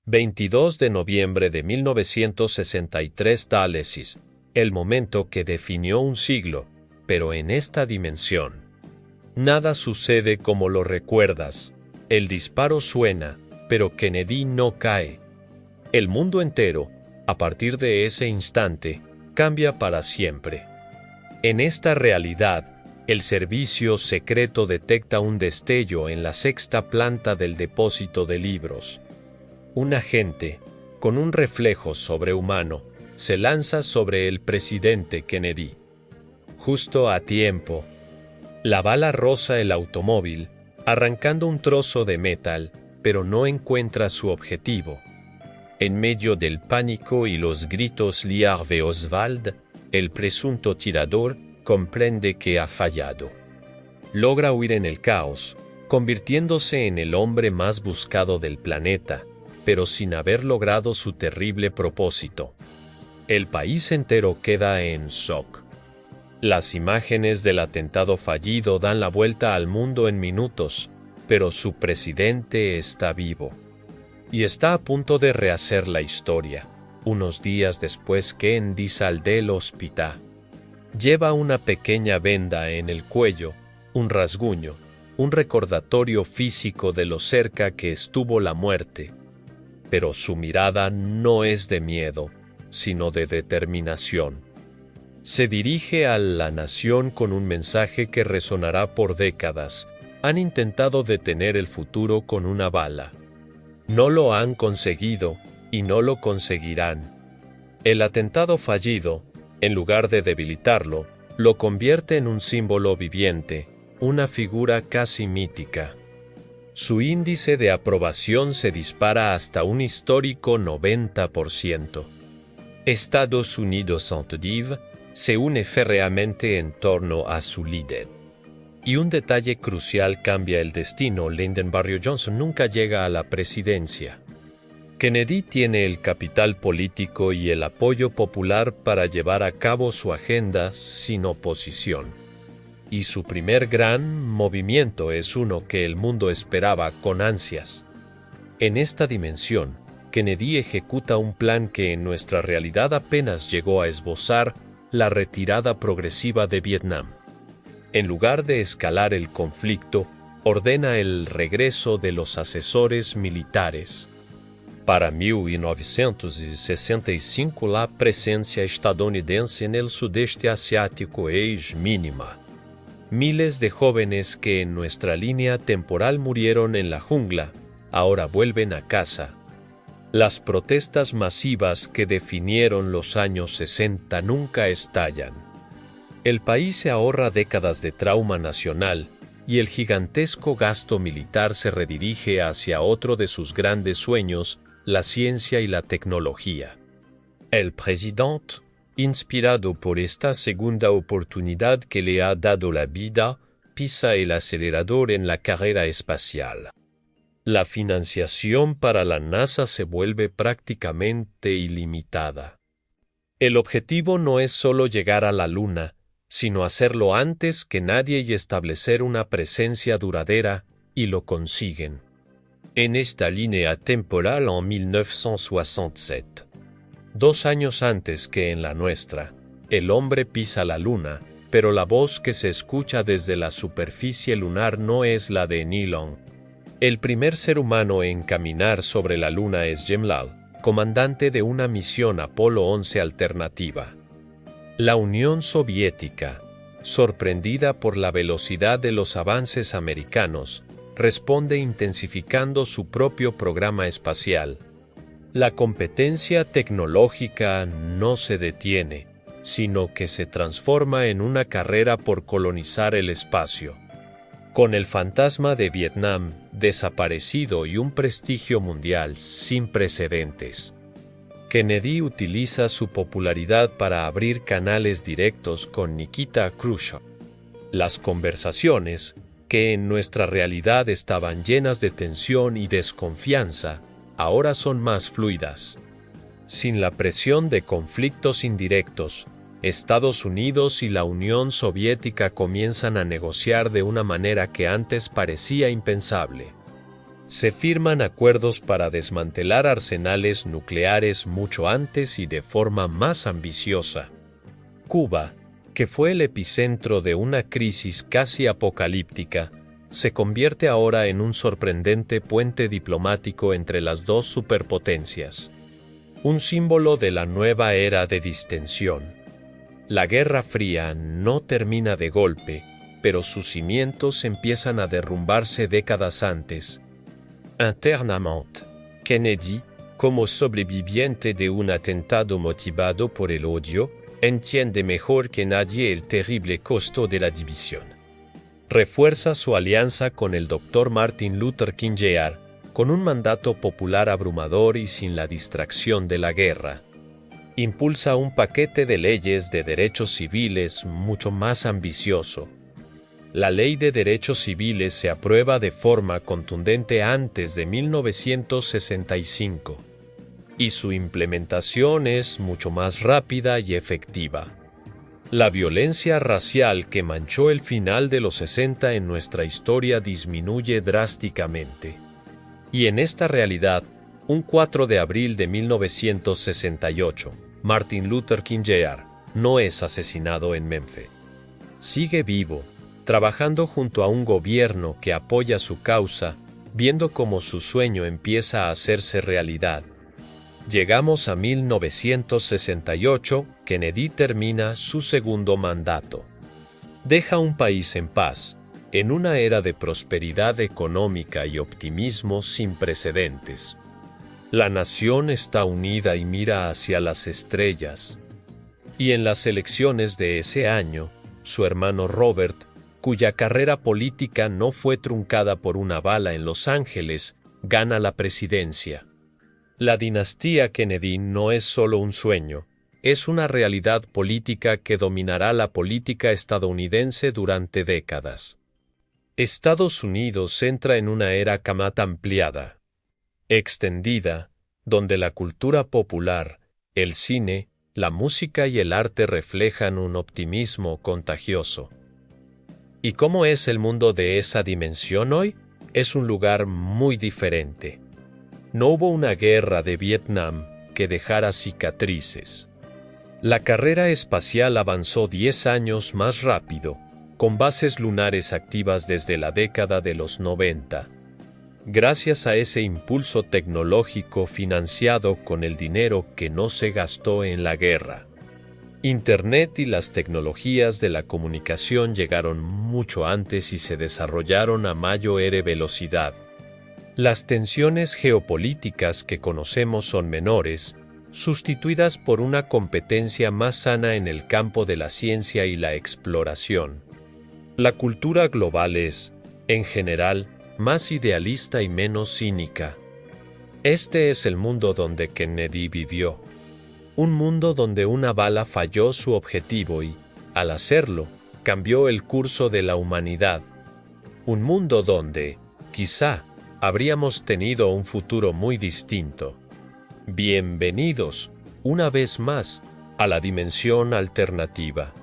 22 de noviembre de 1963 Tálesis, el momento que definió un siglo, pero en esta dimensión. Nada sucede como lo recuerdas. El disparo suena, pero Kennedy no cae. El mundo entero, a partir de ese instante, cambia para siempre. En esta realidad, el servicio secreto detecta un destello en la sexta planta del depósito de libros. Un agente, con un reflejo sobrehumano, se lanza sobre el presidente Kennedy. Justo a tiempo. La bala roza el automóvil, arrancando un trozo de metal, pero no encuentra su objetivo. En medio del pánico y los gritos liar de Oswald, el presunto tirador comprende que ha fallado. Logra huir en el caos, convirtiéndose en el hombre más buscado del planeta, pero sin haber logrado su terrible propósito. El país entero queda en shock. Las imágenes del atentado fallido dan la vuelta al mundo en minutos, pero su presidente está vivo. Y está a punto de rehacer la historia, unos días después que Kennedy sale del hospital. Lleva una pequeña venda en el cuello, un rasguño, un recordatorio físico de lo cerca que estuvo la muerte. Pero su mirada no es de miedo, sino de determinación. Se dirige a la nación con un mensaje que resonará por décadas. Han intentado detener el futuro con una bala. No lo han conseguido y no lo conseguirán. El atentado fallido, en lugar de debilitarlo, lo convierte en un símbolo viviente, una figura casi mítica. Su índice de aprobación se dispara hasta un histórico 90%. Estados Unidos Antediv se une férreamente en torno a su líder. Y un detalle crucial cambia el destino. Lyndon Barrio Johnson nunca llega a la presidencia. Kennedy tiene el capital político y el apoyo popular para llevar a cabo su agenda sin oposición. Y su primer gran movimiento es uno que el mundo esperaba con ansias. En esta dimensión, Kennedy ejecuta un plan que en nuestra realidad apenas llegó a esbozar: la retirada progresiva de Vietnam. En lugar de escalar el conflicto, ordena el regreso de los asesores militares. Para 1965, la presencia estadounidense en el sudeste asiático es mínima. Miles de jóvenes que en nuestra línea temporal murieron en la jungla, ahora vuelven a casa. Las protestas masivas que definieron los años 60 nunca estallan. El país se ahorra décadas de trauma nacional y el gigantesco gasto militar se redirige hacia otro de sus grandes sueños, la ciencia y la tecnología. El presidente, inspirado por esta segunda oportunidad que le ha dado la vida, pisa el acelerador en la carrera espacial. La financiación para la NASA se vuelve prácticamente ilimitada. El objetivo no es solo llegar a la Luna, sino hacerlo antes que nadie y establecer una presencia duradera, y lo consiguen. En esta línea temporal en 1967. 2 años antes que en la nuestra, el hombre pisa la Luna, pero la voz que se escucha desde la superficie lunar no es la de Neil Armstrong. El primer ser humano en caminar sobre la Luna es Jim Lovell, comandante de una misión Apolo 11 alternativa. La Unión Soviética, sorprendida por la velocidad de los avances americanos, responde intensificando su propio programa espacial. La competencia tecnológica no se detiene, sino que se transforma en una carrera por colonizar el espacio. Con el fantasma de Vietnam desaparecido y un prestigio mundial sin precedentes, Kennedy utiliza su popularidad para abrir canales directos con Nikita Khrushchev. Las conversaciones, que en nuestra realidad estaban llenas de tensión y desconfianza, ahora son más fluidas. Sin la presión de conflictos indirectos, Estados Unidos y la Unión Soviética comienzan a negociar de una manera que antes parecía impensable. Se firman acuerdos para desmantelar arsenales nucleares mucho antes y de forma más ambiciosa. Cuba, que fue el epicentro de una crisis casi apocalíptica, se convierte ahora en un sorprendente puente diplomático entre las dos superpotencias. Un símbolo de la nueva era de distensión. La Guerra Fría no termina de golpe, pero sus cimientos empiezan a derrumbarse décadas antes. Internamente, Kennedy, como sobreviviente de un atentado motivado por el odio, entiende mejor que nadie el terrible costo de la división. Refuerza su alianza con el Dr. Martin Luther King Jr., con un mandato popular abrumador y sin la distracción de la guerra. Impulsa un paquete de leyes de derechos civiles mucho más ambicioso. La Ley de Derechos Civiles se aprueba de forma contundente antes de 1965, y su implementación es mucho más rápida y efectiva. La violencia racial que manchó el final de los 60 en nuestra historia disminuye drásticamente. Y en esta realidad, un 4 de abril de 1968, Martin Luther King Jr. no es asesinado en Memphis. Sigue vivo, trabajando junto a un gobierno que apoya su causa, viendo cómo su sueño empieza a hacerse realidad. Llegamos a 1968, Kennedy termina su segundo mandato. Deja un país en paz, en una era de prosperidad económica y optimismo sin precedentes. La nación está unida y mira hacia las estrellas. Y en las elecciones de ese año, su hermano Robert, cuya carrera política no fue truncada por una bala en Los Ángeles, gana la presidencia. La dinastía Kennedy no es solo un sueño, es una realidad política que dominará la política estadounidense durante décadas. Estados Unidos entra en una era más ampliada, extendida, donde la cultura popular, el cine, la música y el arte reflejan un optimismo contagioso. ¿Y cómo es el mundo de esa dimensión hoy? Es un lugar muy diferente. No hubo una guerra de Vietnam que dejara cicatrices. La carrera espacial avanzó 10 años más rápido, con bases lunares activas desde la década de los 90. Gracias a ese impulso tecnológico financiado con el dinero que no se gastó en la guerra. Internet y las tecnologías de la comunicación llegaron mucho antes y se desarrollaron a mayor velocidad. Las tensiones geopolíticas que conocemos son menores, sustituidas por una competencia más sana en el campo de la ciencia y la exploración. La cultura global es, en general, más idealista y menos cínica. Este es el mundo donde Kennedy vivió. Un mundo donde una bala falló su objetivo y, al hacerlo, cambió el curso de la humanidad. Un mundo donde, quizá, habríamos tenido un futuro muy distinto. Bienvenidos, una vez más, a la dimensión alternativa.